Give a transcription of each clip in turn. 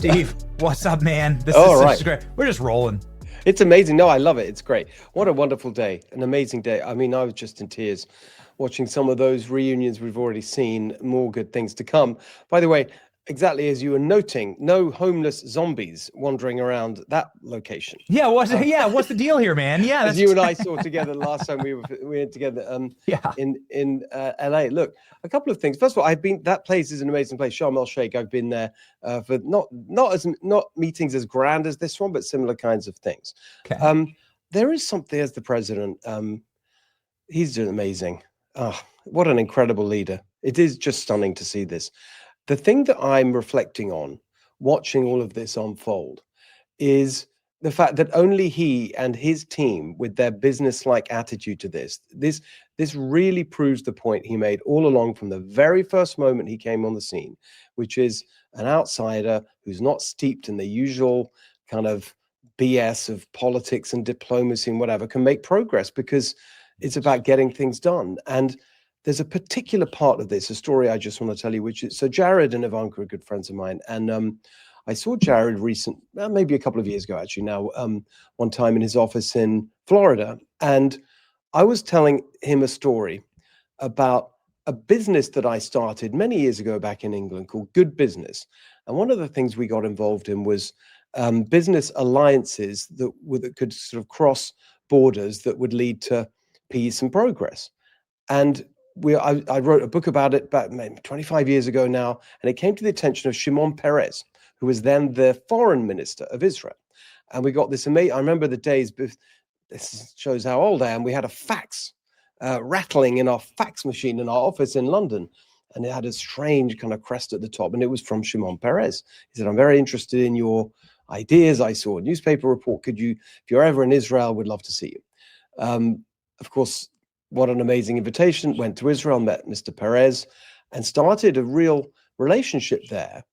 Steve, what's up, man? This is great. We're just rolling. It's amazing. No, I love it. It's great. What a wonderful day. An amazing day. I mean, I was just in tears watching some of those reunions we've already seen. More good things to come. By the way, exactly as you were noting, no homeless zombies wandering around that location. Yeah, what's the deal here, man? Yeah, as you and I saw together last time we were together in LA. Look, a couple of things. First of all, that place is an amazing place, Sharm el Sheikh. I've been there for not meetings as grand as this one, but similar kinds of things. Okay. There is something as the president. He's doing amazing. What an incredible leader. It is just stunning to see this. The thing that I'm reflecting on, watching all of this unfold, is the fact that only he and his team, with their business-like attitude to this really proves the point he made all along from the very first moment he came on the scene, which is an outsider who's not steeped in the usual kind of BS of politics and diplomacy and whatever can make progress because it's about getting things done. And there's a particular part of this, a story I just want to tell you, which is, so Jared and Ivanka are good friends of mine. And I saw Jared maybe a couple of years ago, actually now, one time in his office in Florida. And I was telling him a story about a business that I started many years ago back in England called Good Business. And one of the things we got involved in was business alliances that could sort of cross borders that would lead to peace and progress. And I wrote a book about it about maybe 25 years ago now, and it came to the attention of Shimon Peres, who was then the foreign minister of Israel. And we got this amazing, I remember the days, this shows how old I am, we had a fax rattling in our fax machine in our office in London, and it had a strange kind of crest at the top, and it was from Shimon Peres. He said, I'm very interested in your ideas. I saw a newspaper report. If you're ever in Israel, would love to see you. Of course, what an amazing invitation. Went to Israel, met Mr. Peres, and started a real relationship there.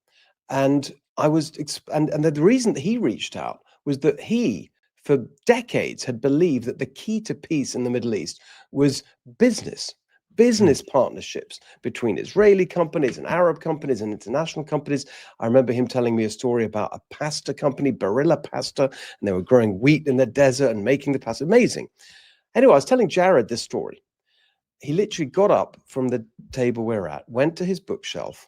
And the reason that he reached out was that he, for decades, had believed that the key to peace in the Middle East was business partnerships between Israeli companies and Arab companies and international companies. I remember him telling me a story about a pasta company, Barilla Pasta, and they were growing wheat in the desert and making the pasta. Amazing. Anyway, I was telling Jared this story. He literally got up from the table we're at, went to his bookshelf,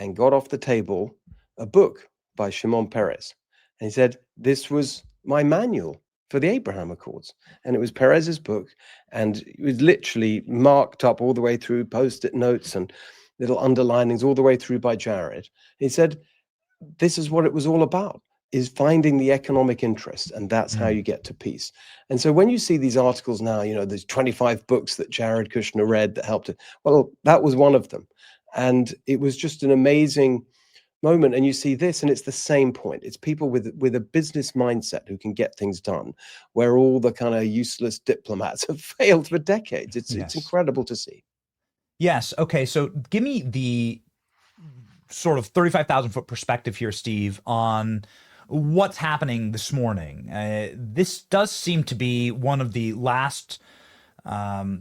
and got off the table a book by Shimon Peres. And he said, this was my manual for the Abraham Accords. And it was Peres's book. And it was literally marked up all the way through, post-it notes and little underlinings all the way through by Jared. He said, this is what it was all about, is finding the economic interest. And that's how you get to peace. And so when you see these articles now, there's 25 books that Jared Kushner read that helped it. Well, that was one of them. And it was just an amazing moment. And you see this, and it's the same point. It's people with a business mindset who can get things done, where all the kind of useless diplomats have failed for decades. It's incredible to see. Yes. Okay. So give me the sort of 35,000 foot perspective here, Steve, on what's happening this morning. This does seem to be one of the last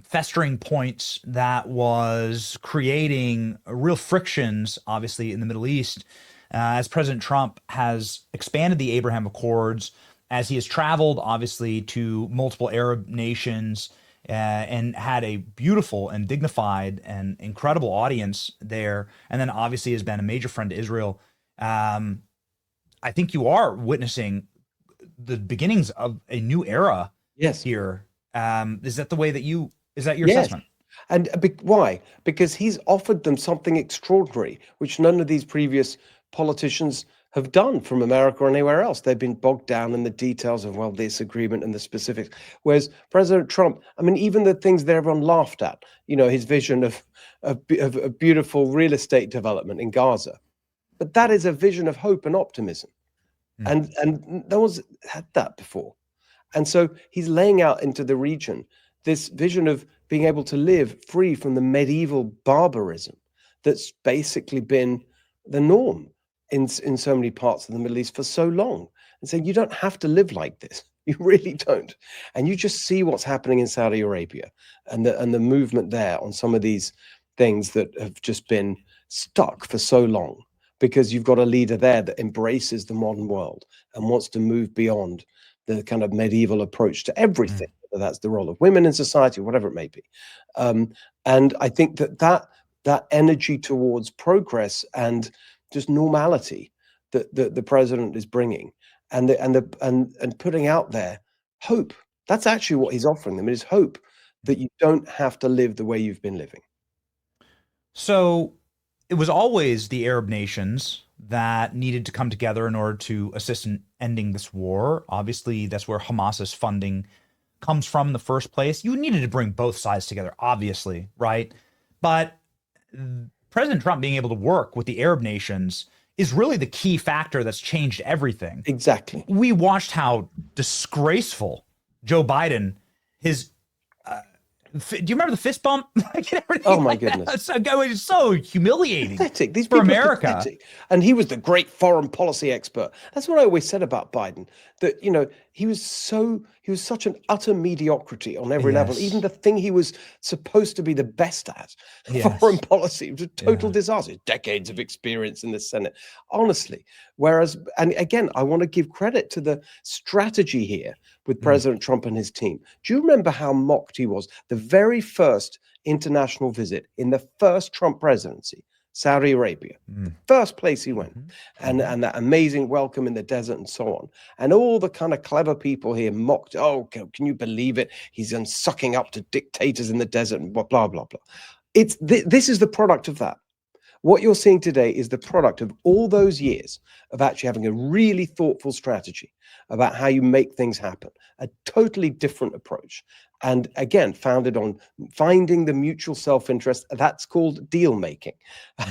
festering points that was creating real frictions, obviously, in the Middle East, as President Trump has expanded the Abraham Accords, as he has traveled, obviously, to multiple Arab nations and had a beautiful and dignified and incredible audience there, and then obviously has been a major friend to Israel. I think you are witnessing the beginnings of a new era here. Is that the way that is that your assessment? And why? Because he's offered them something extraordinary, which none of these previous politicians have done from America or anywhere else. They've been bogged down in the details of, well, this agreement and the specifics. Whereas President Trump, I mean, even the things that everyone laughed at, his vision of beautiful real estate development in Gaza. But that is a vision of hope and optimism. And no one's had that before. And so he's laying out into the region this vision of being able to live free from the medieval barbarism that's basically been the norm in so many parts of the Middle East for so long, and saying you don't have to live like this. You really don't. And you just see what's happening in Saudi Arabia and the movement there on some of these things that have just been stuck for so long. because you've got a leader there that embraces the modern world and wants to move beyond the kind of medieval approach to everything, whether that's the role of women in society, whatever it may be. And I think that energy towards progress and just normality that the president is bringing, and putting out there hope. That's actually what he's offering them. It is hope that you don't have to live the way you've been living. So it was always the Arab nations that needed to come together in order to assist in ending this war. Obviously, that's where Hamas's funding comes from in the first place. You needed to bring both sides together, obviously, right? But President Trump being able to work with the Arab nations is really the key factor that's changed everything. Exactly. We watched how disgraceful Joe Biden, his do you remember the fist bump? Oh my goodness! It's so humiliating. Pathetic. These for people America. Are pathetic. And he was the great foreign policy expert. That's what I always said about Biden. That he was such an utter mediocrity on every level. Even the thing he was supposed to be the best at, foreign policy, was a total disaster. Decades of experience in the Senate, honestly. Whereas, and again, I want to give credit to the strategy here with President Trump and his team. Do you remember how mocked he was? The very first international visit in the first Trump presidency, Saudi Arabia, first place he went, and that amazing welcome in the desert and so on. And all the kind of clever people here mocked, oh, can you believe it? He's sucking up to dictators in the desert and blah, blah, blah, blah. This is the product of that. What you're seeing today is the product of all those years of actually having a really thoughtful strategy about how you make things happen, a totally different approach. And again, founded on finding the mutual self-interest. That's called deal making.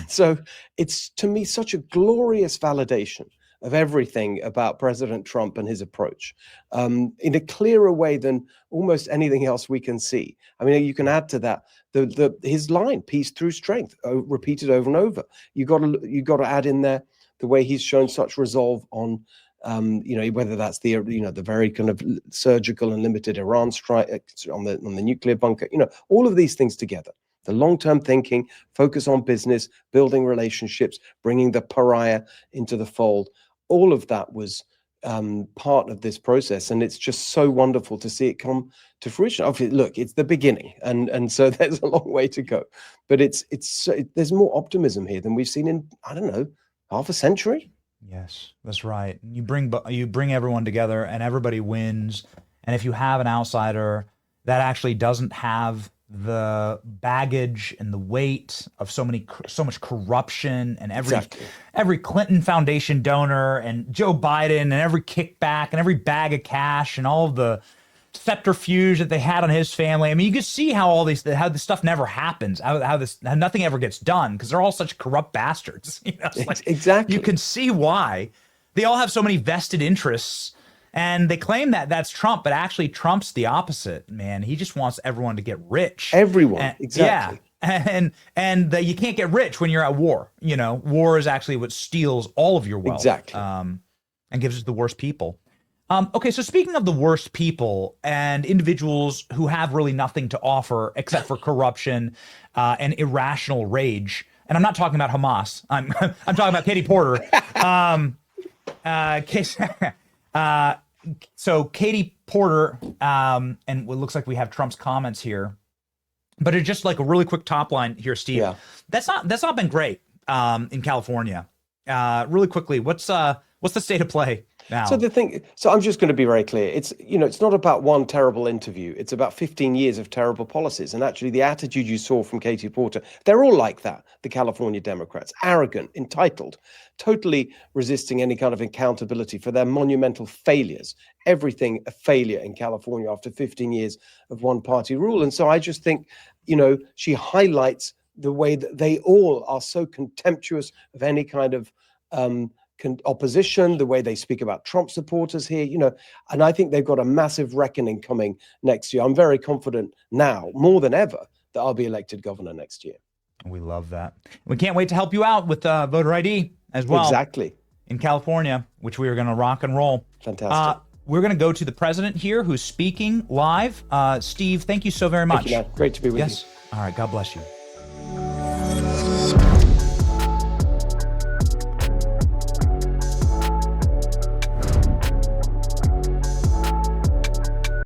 So it's, to me, such a glorious validation of everything about President Trump and his approach, in a clearer way than almost anything else we can see. I mean, you can add to that his line, peace through strength, repeated over and over. You got to add in there the way he's shown such resolve on, whether that's the very kind of surgical and limited Iran strike on the nuclear bunker, all of these things together. The long-term thinking, focus on business, building relationships, bringing the pariah into the fold. All of that was part of this process, and it's just so wonderful to see it come to fruition. Obviously, look, it's the beginning, and so there's a long way to go. But there's more optimism here than we've seen in, I don't know, half a century. Yes, that's right. You bring everyone together, and everybody wins. And if you have an outsider that actually doesn't have the baggage and the weight of so much corruption, and every Clinton Foundation donor and Joe Biden and every kickback and every bag of cash and all of the subterfuge that they had on his family. I mean, you can see how how this stuff never happens, how nothing ever gets done, because they're all such corrupt bastards. Exactly. You can see why they all have so many vested interests. And they claim that that's Trump, but actually Trump's the opposite, man. He just wants everyone to get rich. Exactly. Yeah. And you can't get rich when you're at war. War is actually what steals all of your wealth. Exactly. And gives us the worst people. Okay, so speaking of the worst people and individuals who have really nothing to offer except for corruption and irrational rage, and I'm not talking about Hamas. I'm talking about Katie Porter. So Katie Porter, and it looks like we have Trump's comments here, but it's just like a really quick top line here, Steve. Yeah. That's not been great in California. Really quickly, what's the state of play now? So I'm just going to be very clear. It's not about one terrible interview. It's about 15 years of terrible policies. And actually the attitude you saw from Katie Porter, they're all like that. The California Democrats, arrogant, entitled, totally resisting any kind of accountability for their monumental failures. Everything a failure in California after 15 years of one party rule. And so I just think, she highlights the way that they all are so contemptuous of any kind of opposition, the way they speak about Trump supporters here, and I think they've got a massive reckoning coming next year. I'm very confident now, more than ever, that I'll be elected governor next year. We love that. We can't wait to help you out with voter ID as well. Exactly. In California, which we are going to rock and roll. Fantastic. We're going to go to the president here who's speaking live. Steve, thank you so very much. Thank you, man. Great to be with you. Yes. All right. God bless you.